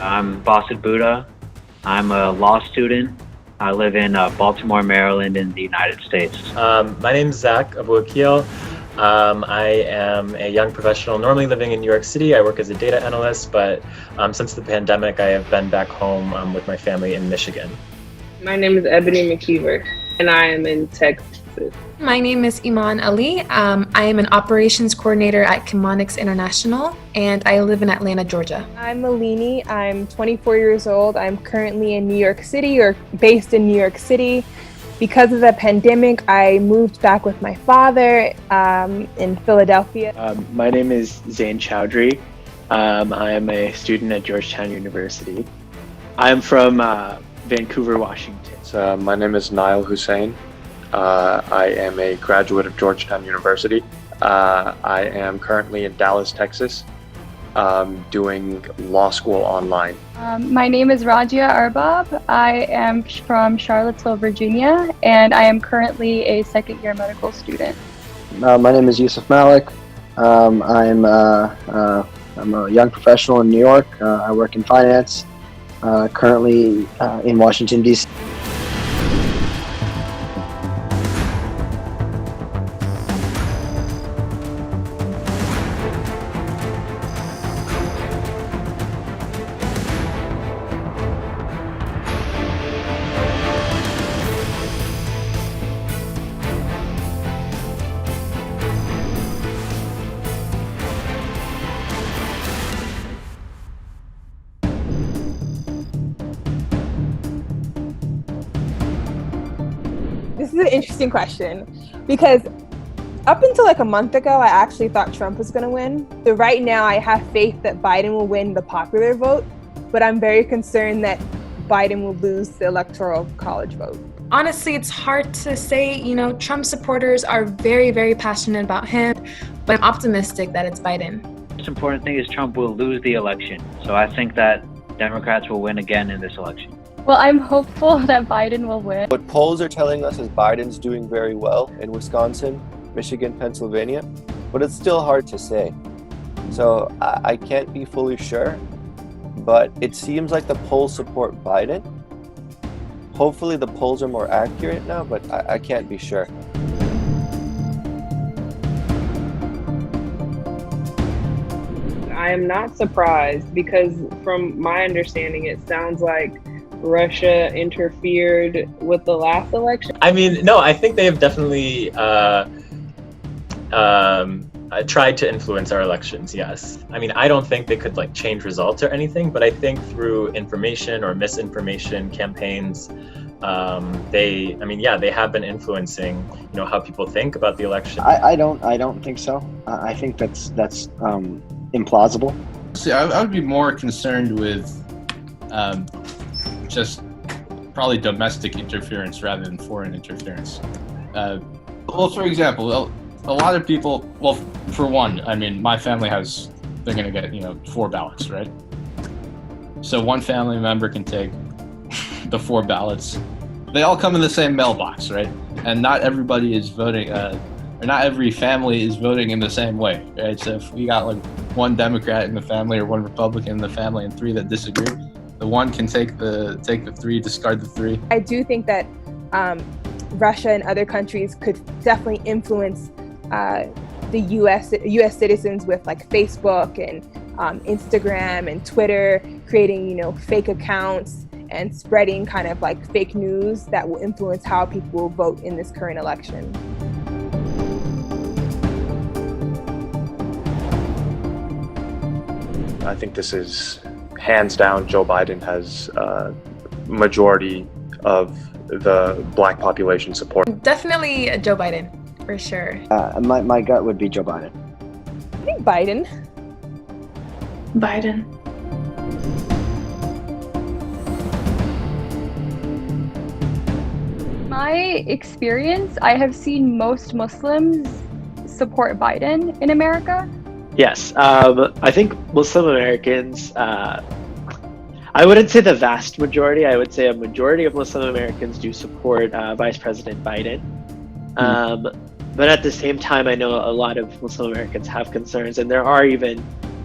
I'm Basit Buddha. I'm a law student. I live in Baltimore, Maryland in the United States. My name is Zach Abuakil. I am a young professional normally living in New York City. I work as a data analyst, but since the pandemic, I have been back home with my family in Michigan. My name is Ebony McKeever, and I am in Texas. My name is Iman Ali. I am an operations coordinator at Chemonics International, and I live in Atlanta, Georgia. I'm Malini. I'm 24 years old. I'm currently in New York City, or based in New York City. Because of the pandemic, I moved back with my father in Philadelphia. My name is Zain Chowdhury. I am a student at Georgetown University. I'm from Vancouver, Washington. So, my name is Niall Hussain. I am a graduate of Georgetown University. I am currently in Dallas, Texas, doing law school online. My name is Rajia Arbab. I am from Charlottesville, Virginia, and I am currently a second-year medical student. My name is Yusuf Malik. I'm a young professional in New York. I work in finance, currently in Washington, D.C. This is an interesting question because up until like a month ago, I actually thought Trump was going to win. So right now, I have faith that Biden will win the popular vote, but I'm very concerned that Biden will lose the electoral college vote. Honestly, it's hard to say. Trump supporters are very, very passionate about him, but I'm optimistic that it's Biden. The most important thing is Trump will lose the election. So I think that Democrats will win again in this election. Well, I'm hopeful that Biden will win. What polls are telling us is Biden's doing very well in Wisconsin, Michigan, Pennsylvania, but it's still hard to say. So I can't be fully sure, but it seems like the polls support Biden. Hopefully the polls are more accurate now, but I can't be sure. I am not surprised because from my understanding, it sounds like Russia interfered with the last election. I mean, no, I think they have definitely tried to influence our elections, yes. I mean, I don't think they could change results or anything, but I think through information or misinformation campaigns, they have been influencing, how people think about the election. I don't think so. I think that's implausible. See, I would be more concerned with just probably domestic interference rather than foreign interference. For example, a lot of people, for one, I mean, my family they're going to get, 4 ballots, right? So one family member can take the 4 ballots. They all come in the same mailbox, right? And not everybody is voting, or not every family is voting in the same way, right? So if we got one Democrat in the family or one Republican in the family and 3 that disagree, the one can take the 3, discard the 3. I do think that Russia and other countries could definitely influence the U.S. citizens with Facebook and Instagram and Twitter, creating fake accounts and spreading kind of fake news that will influence how people will vote in this current election. I think this is hands down. Joe Biden has majority of the black population support. Definitely Joe Biden, for sure. My gut would be Joe Biden. I think Biden. Biden. My experience, I have seen most Muslims support Biden in America. Yes, I think Muslim Americans, I wouldn't say the vast majority, I would say a majority of Muslim Americans do support Vice President Biden. But at the same time, I know a lot of Muslim Americans have concerns, and there are even,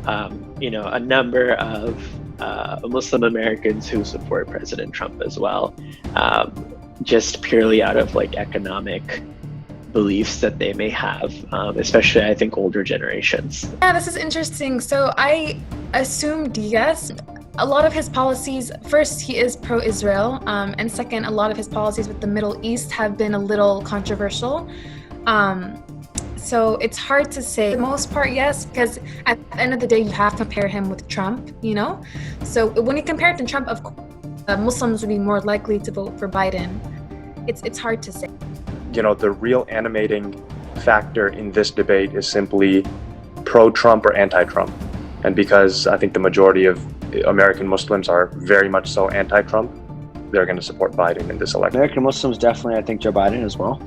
a number of Muslim Americans who support President Trump as well, just purely out of like economic beliefs that they may have, especially I think older generations. Yeah, this is interesting. So I assumed yes. A lot of his policies, first, he is pro-Israel, and second, a lot of his policies with the Middle East have been a little controversial. So it's hard to say. For the most part, yes, because at the end of the day, you have to compare him with Trump, you know? So when you compare it to Trump, of course, Muslims would be more likely to vote for Biden. It's hard to say. You know, the real animating factor in this debate is simply pro-Trump or anti-Trump. And because I think the majority of American Muslims are very much so anti-Trump, they're going to support Biden in this election. American Muslims definitely, I think, Joe Biden as well.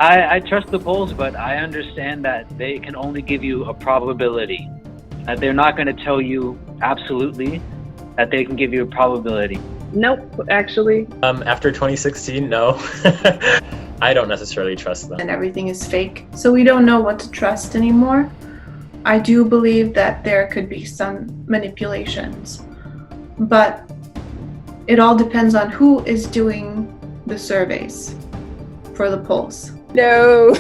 I trust the polls, but I understand that they can only give you a probability. That they're not going to tell you absolutely, that they can give you a probability. Nope, actually. After 2016, no. I don't necessarily trust them. And everything is fake. So we don't know what to trust anymore. I do believe that there could be some manipulations, but it all depends on who is doing the surveys for the polls. No.